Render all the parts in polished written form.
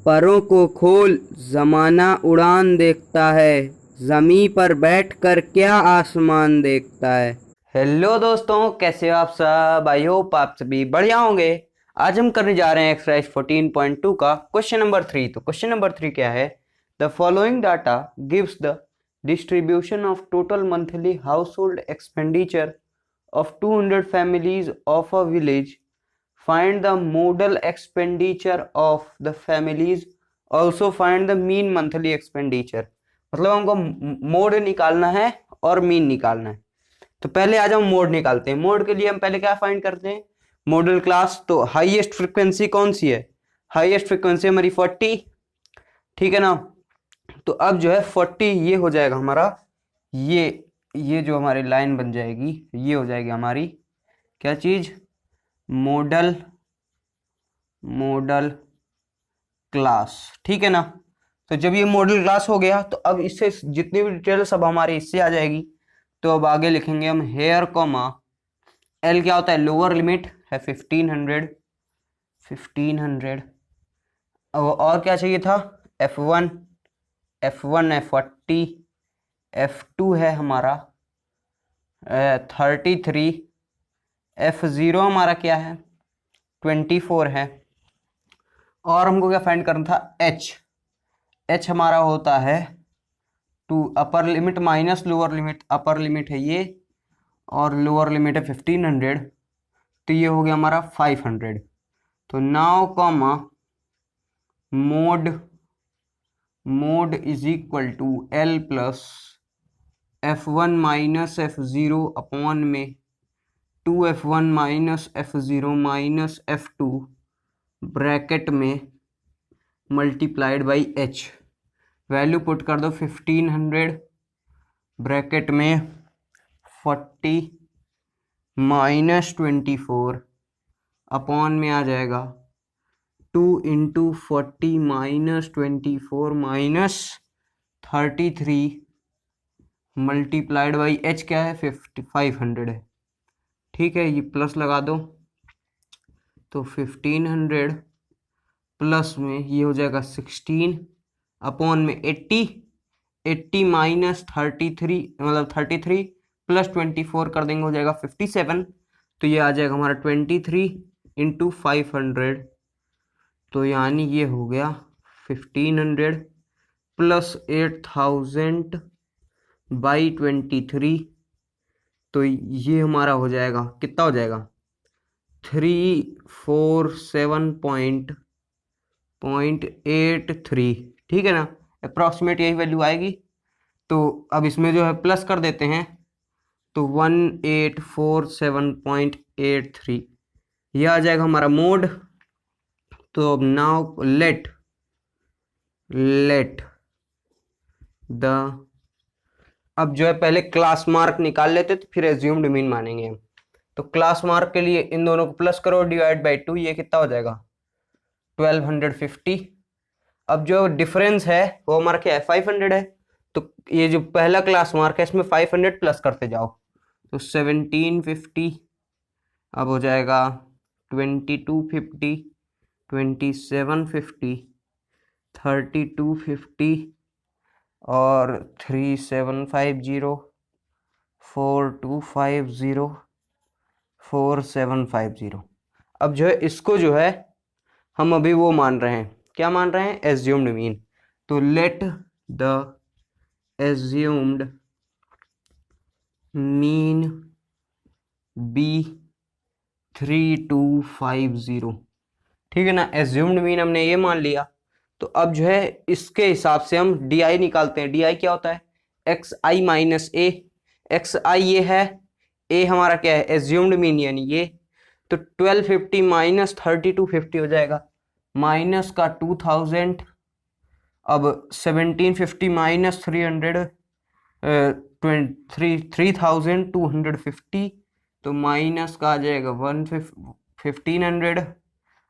परों को खोल जमाना उड़ान देखता है, जमी पर बैठकर क्या आसमान देखता है। हेलो दोस्तों, कैसे हो आप सब। आई होप आप सभी बढ़िया होंगे। आज हम करने जा रहे हैं एक्सरसाइज 14.2 का क्वेश्चन नंबर 3। तो क्वेश्चन नंबर 3 क्या है? The following data gives the distribution of total monthly house hold expenditure of 200 families of a village. Find the modal expenditure of the families. Also find the mean monthly expenditure. मतलब हमको mode निकालना है और mean निकालना है। तो पहले आज हम मोड निकालते हैं। मोड के लिए हम पहले क्या फाइंड करते हैं? Model class. तो हाईएस्ट फ्रीक्वेंसी कौन सी है? हाईएस्ट फ्रीक्वेंसी हमारी 40, ठीक है ना। तो अब जो है 40 ये हो जाएगा हमारा, ये जो हमारी लाइन बन जाएगी ये हो जाएगी हमारी क्या चीज? मॉडल क्लास, ठीक है ना। तो जब ये मॉडल क्लास हो गया तो अब इससे जितनी भी डिटेल्स अब हमारी इससे आ जाएगी। तो अब आगे लिखेंगे हम हेयर कॉमा एल क्या होता है? लोअर लिमिट है 1500। और क्या चाहिए था? F1 है 40, F2 है हमारा 33, F0 हमारा क्या है? 24 है। और हमको क्या फाइंड करना था? एच हमारा होता है to upper limit minus lower limit. Upper limit है ये और लोअर लिमिट है 1500। तो ये हो गया हमारा 500। तो now comma mode is equal to L plus F1 minus F0 upon में 2F1 minus F0 minus F2 bracket में multiplied by H. Value put कर दो 1500 ब्रैकेट में 40 माइनस 24 अपॉन में आ जाएगा 2 into 40 minus 24 minus 33 multiplied by H क्या है? 500 है, ठीक है। ये प्लस लगा दो तो 1500 प्लस में ये हो जाएगा 16 अपॉन में 80 माइनस 33 मतलब 33 प्लस 24 कर देंगे हो जाएगा 57। तो ये आ जाएगा हमारा 23 इंटू 500। तो यानी ये हो गया 1500 प्लस 8000 बाई 23। तो ये हमारा हो जाएगा, कितना हो जाएगा? 347.83, ठीक है ना। अप्रॉक्सीमेट यही वैल्यू आएगी। तो अब इसमें जो है प्लस कर देते हैं तो 1847.83 यह आ जाएगा हमारा मोड। तो अब नाउ लेट द अब जो है पहले क्लास मार्क निकाल लेते तो फिर एज्यूम्ड मीन मानेंगे हम। तो क्लास मार्क के लिए इन दोनों को प्लस करो, डिवाइड बाई 2, ये कितना हो जाएगा? 1250। अब जो डिफरेंस है वो हमारा क्या है? 500 है। तो ये जो पहला क्लास मार्क है इसमें 500 प्लस करते जाओ तो 1750 अब हो जाएगा 2250 2750 3250 और 3750 4250 4750। अब जो है इसको जो है हम अभी वो मान रहे हैं, क्या मान रहे हैं? Assumed mean. तो let the assumed mean be 3250, ठीक है ना। एज्यूम्ड मीन हमने ये मान लिया। तो अब जो है इसके हिसाब से हम डी आई निकालते हैं। डी आई क्या होता है? एक्स आई माइनस ए। एक्स आई ये है, ए हमारा क्या है? एज्यूम्ड मीन यानी ये। तो 1250 माइनस 3250 हो जाएगा, माइनस का 2000। अब 1750 माइनस 300 3250 तो माइनस का आ जाएगा 1500।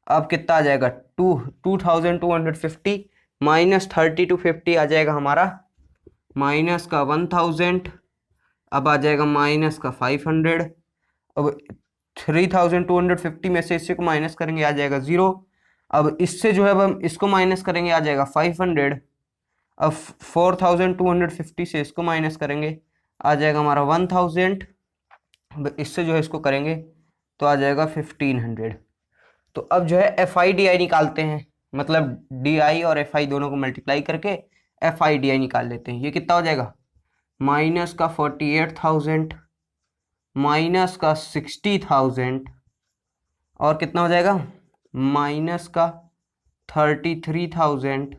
अब कितना आ जाएगा? 2250 माइनस 3250 आ जाएगा हमारा माइनस का 1000। अब आ जाएगा माइनस का 500। अब 3250 में से इसी को माइनस करेंगे आ जाएगा 0। अब इससे जो है अब हम इसको माइनस करेंगे, आ जाएगा 500। अब 4250 से इसको माइनस करेंगे, आ जाएगा हमारा 1000। इससे जो है इसको करेंगे तो आ जाएगा 1500। तो अब जो है एफ आई डी आई निकालते हैं, मतलब डी आई और एफ आई दोनों को मल्टीप्लाई करके एफ आई डी आई निकाल लेते हैं। ये कितना हो जाएगा, माइनस का 48,000 माइनस का 60,000 और कितना हो जाएगा, माइनस का 33,000,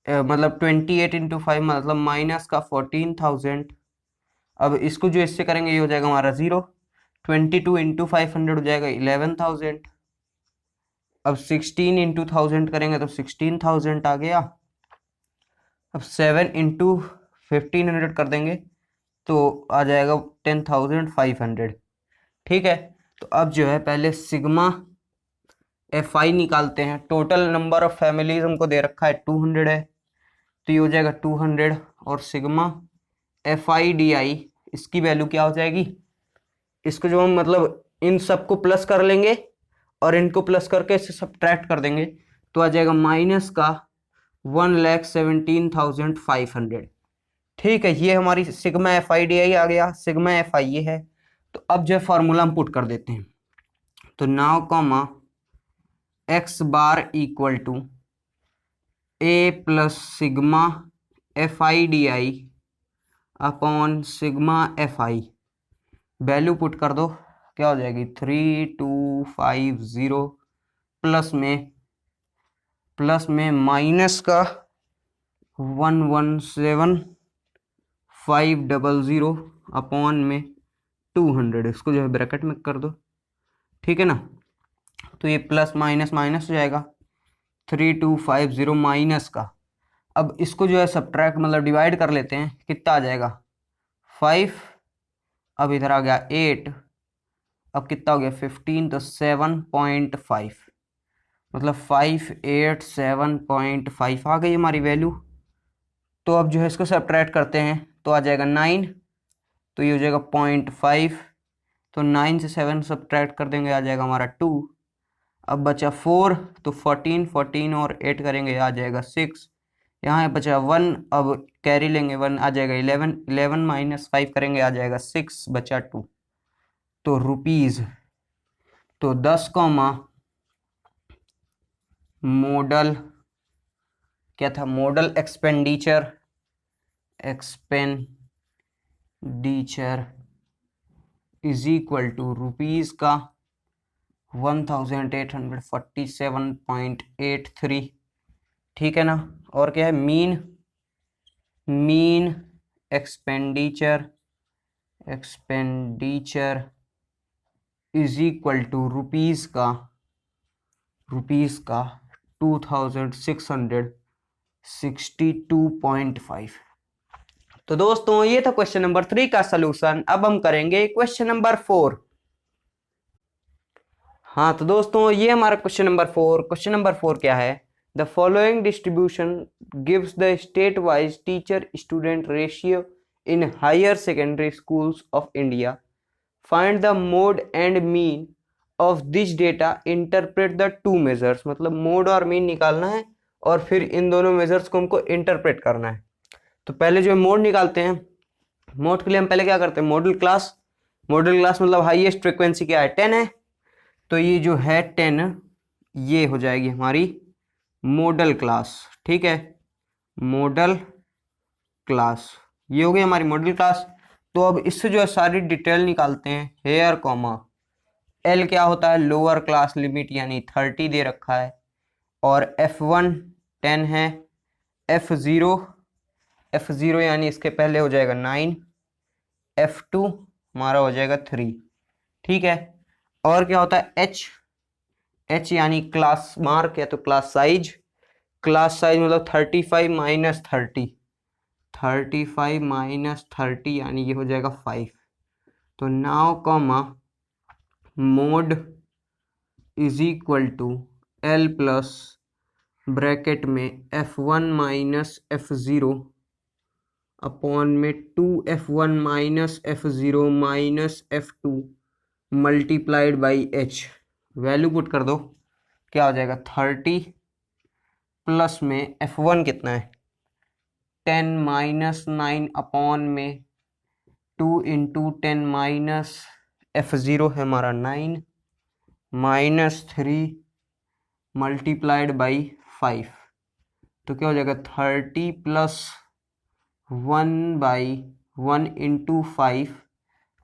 मतलब 28 इंटू 5 मतलब माइनस का 14,000। अब इसको जो इससे करेंगे ये हो जाएगा हमारा 0। 22 इंटू 500 हो जाएगा 11,000। अब 16 इंटू 1000 करेंगे तो 16,000 आ गया। अब 7 इंटू 1500 कर देंगे तो आ जाएगा 10,500। ठीक है, तो अब जो है पहले सिग्मा एफ आई निकालते हैं। टोटल नंबर ऑफ फैमिलीज हमको दे रखा है 200 है, तो ये हो जाएगा 200। और सिग्मा एफ आई डी आई, इसकी वैल्यू क्या हो जाएगी, इसको जो हम मतलब इन सबको प्लस कर लेंगे और इनको प्लस करके इससे सब्ट्रैक्ट कर देंगे तो आ जाएगा माइनस का 1,17,500। ठीक है, ये हमारी sigma F I D I आ गया, सिग्मा एफ आई ये है। तो अब जो है फॉर्मूला हम पुट कर देते हैं। तो now comma X bar equal to A plus sigma F I D I upon sigma F I. Value put कर दो, क्या हो जाएगी 3250 प्लस में माइनस का 117,500 अपॉन में 200। इसको जो है ब्रैकेट में कर दो, ठीक है ना। तो ये प्लस माइनस माइनस हो जाएगा, 3250 माइनस का, अब इसको जो है सब्ट्रैक्ट मतलब डिवाइड कर लेते हैं, कितना आ जाएगा 5। अब इधर आ गया 8, अब कितना हो गया 15, तो 7.5 मतलब 587.5 आ गई हमारी वैल्यू। तो अब जो है इसको सब्ट्रैक्ट करते हैं तो आ जाएगा 9, तो ये हो जाएगा 0.5। तो 9 से 7 सब्ट्रैक्ट कर देंगे, आ जाएगा हमारा 2। अब बचा 4, तो 14 और 8 करेंगे आ जाएगा 6। यहाँ बचा 1, अब कैरी लेंगे 1 आ जाएगा 11। 11 माइनस 5 करेंगे आ जाएगा 6, बचा 2। तो रुपीज, तो 10 कॉमा मॉडल क्या था, model expenditure is equal to rupees का 1847.83। ठीक है ना। और क्या है, mean expenditure is equal to rupees का 2662.5। तो दोस्तों ये था क्वेश्चन नंबर 3 का सलूशन। अब हम करेंगे क्वेश्चन नंबर 4। हाँ तो दोस्तों ये हमारा क्वेश्चन नंबर 4। क्वेश्चन नंबर 4 क्या है, the following distribution gives the state wise teacher student ratio in higher secondary schools of India. Find the mode and mean of this data, interpret the two measures. मतलब mode और mean निकालना है और फिर इन दोनों measures को हमको interpret करना है। तो पहले जो है मोड निकालते हैं। मोड के लिए हम पहले क्या करते हैं, मॉडल क्लास मतलब हाईएस्ट फ्रीक्वेंसी क्या है 10 है, तो ये जो है 10 ये हो जाएगी हमारी मॉडल क्लास। ठीक है, मॉडल क्लास ये हो गई हमारी मॉडल क्लास। तो अब इससे जो है सारी डिटेल निकालते हैं। हेयर कॉमा एल क्या होता है, लोअर क्लास लिमिट यानी 30 दे रखा है, और F1 10 है, F0 यानी इसके पहले हो जाएगा 9, F2 हमारा हो जाएगा 3। ठीक है, और क्या होता है H यानी क्लास मार्क या तो क्लास साइज मतलब 35 माइनस 30 यानी ये हो जाएगा 5। तो now comma mode is equal to L plus bracket में F1 माइनस F0 अपॉन में 2F1 minus F0 minus F2 multiplied by H। Value put कर दो, क्या हो जाएगा 30 प्लस में F1 कितना है 10 माइनस 9 अपॉन में 2 इंटू 10 माइनस F0 है हमारा 9 माइनस 3 मल्टीप्लाइड बाई 5, तो क्या हो जाएगा 30 प्लस 1/1 इंटू 5,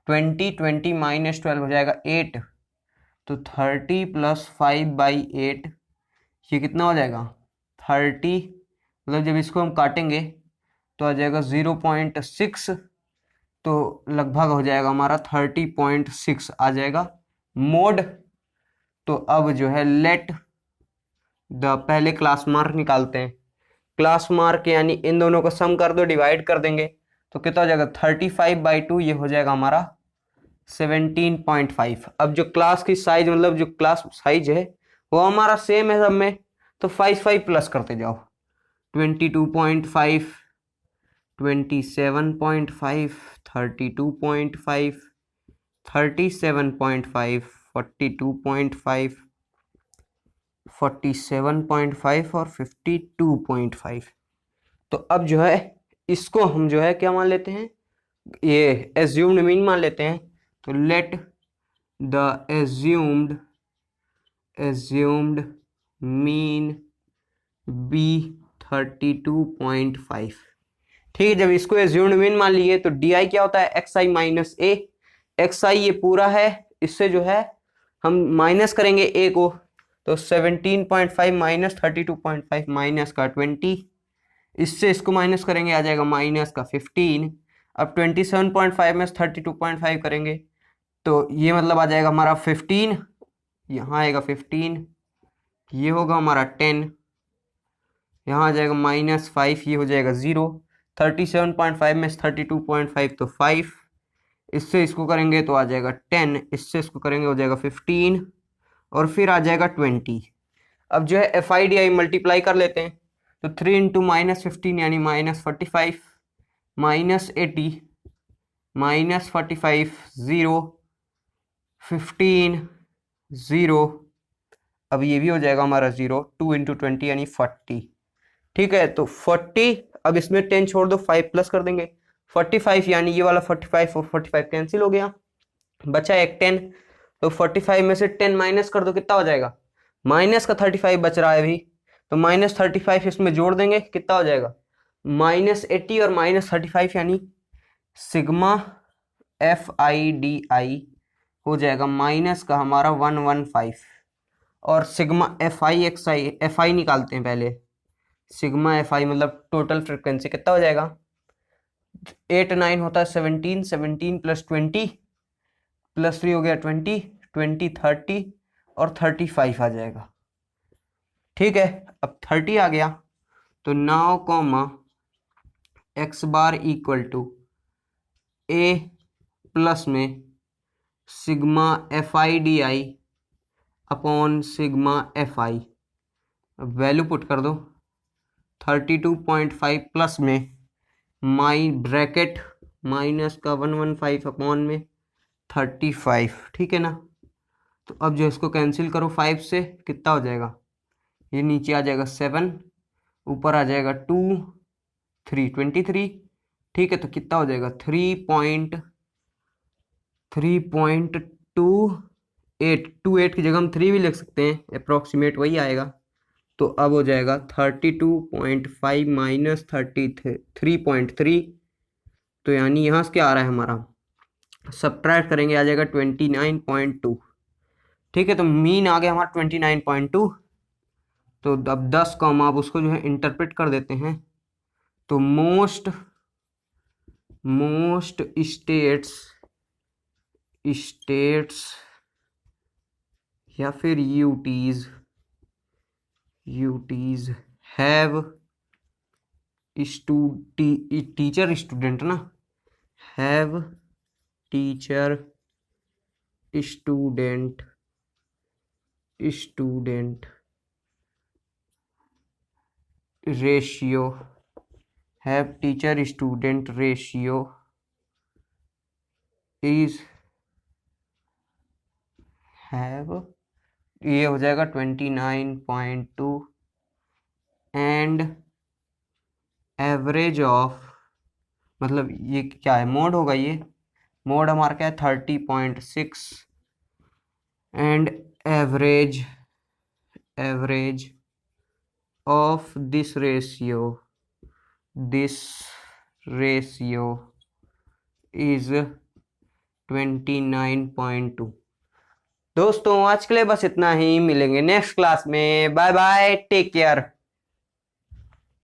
20 माइनस 12 हो जाएगा 8, तो 30 प्लस 5/8 ये कितना हो जाएगा 30, मतलब जब इसको हम काटेंगे तो आ जाएगा 0.6, तो लगभग हो जाएगा हमारा 30.6 आ जाएगा मोड। तो अब जो है लेट द पहले क्लास मार्क निकालते हैं। क्लास मार्क यानी इन दोनों को सम कर दो, डिवाइड कर देंगे तो कितना हो जाएगा 35/2, ये हो जाएगा हमारा 17.5। अब जो क्लास की साइज मतलब जो क्लास साइज है वो हमारा सेम है सब में, तो 5 प्लस करते जाओ 22.5 27.5 32.5 37.5 42.5 47.5 और 52.5। तो अब जो है इसको हम जो है क्या मान लेते हैं, ये एज्यूम्ड मीन मान लेते हैं। तो let the assumed mean be 32.5। ठीक है, जब इसको एज्यूम्ड मीन मान लिए तो डी आई क्या होता है एक्स आई माइनस ए। एक्स आई ये पूरा है, इससे जो है हम माइनस करेंगे ए को, तो 17.5 माइनस 32.5 माइनस का 20, इससे इसको माइनस करेंगे आ जाएगा माइनस का 15। अब 27.5 में 32.5 करेंगे तो ये मतलब आ जाएगा हमारा 15, यहाँ आएगा 15, ये होगा हमारा 10, यहाँ आ जाएगा -5, ये हो जाएगा 0। 37.5 में 32.5 तो 5, इससे इसको करेंगे तो आ जाएगा 10, इससे इसको करेंगे हो जाएगा 15 और फिर आ जाएगा 20। अब जो है F I D I multiply कर लेते हैं, तो 3 इंटू -15 यानी -45 -80 -45 0 15 0। अब ये भी हो जाएगा हमारा 0, 2 इंटू 20 यानी 40। ठीक है, तो 40, अब इसमें 10 छोड़ दो 5 प्लस कर देंगे 45, यानी ये वाला 45 और 45 कैंसिल हो गया, बचा एक 10। तो 45 में से 10 माइनस कर दो कितना हो जाएगा, माइनस का 35 बच रहा है अभी, तो -35 इसमें जोड़ देंगे कितना हो जाएगा -80 और -35 यानी सिग्मा FIDI हो जाएगा माइनस का हमारा 115, और सिग्मा FI निकालते हैं पहले। सिग्मा FI मतलब टोटल फ्रिक्वेंसी कितना हो जाएगा 8 9 होता है 17, 17 प्लस 20 प्लस 3 हो गया 20 20 30 और 35 आ जाएगा। ठीक है, अब 30 आ गया तो 9 comma x bar equal to a plus में sigma FIDI upon sigma FI। अब वैल्यू पुट कर दो 32.5 प्लस में माई ब्रैकेट माइनस का 115 अपॉन में 35। ठीक है ना, तो अब जो इसको कैंसिल करो 5 से कितना हो जाएगा, ये नीचे आ जाएगा 7, ऊपर आ जाएगा 2 3 23। ठीक है, तो कितना हो जाएगा 3.28 की जगह हम 3 भी लिख सकते हैं, अप्रोक्सीमेट वही आएगा। तो अब हो जाएगा 32.5 माइनस 33.3, तो यानी यहाँ से क्या आ रहा है हमारा, सब्ट्रैक्ट करेंगे आ जाएगा 29.2। ठीक है, तो मीन आ गया हमारा 29.2। तो अब 10 कॉमा अब उसको जो है इंटरप्रेट कर देते हैं, तो मोस्ट स्टेट्स या फिर यूटीज हैव टीचर स्टूडेंट ना, have teacher student ratio, have teacher student ratio is have ये हो जाएगा 29.2 एंड एवरेज ऑफ, मतलब ये क्या है, मोड होगा, ये मोड हमारा क्या है 30.6 and average average of this ratio is 29.2। दोस्तों आज के लिए बस इतना ही, मिलेंगे नेक्स्ट क्लास में, बाय बाय, टेक केयर।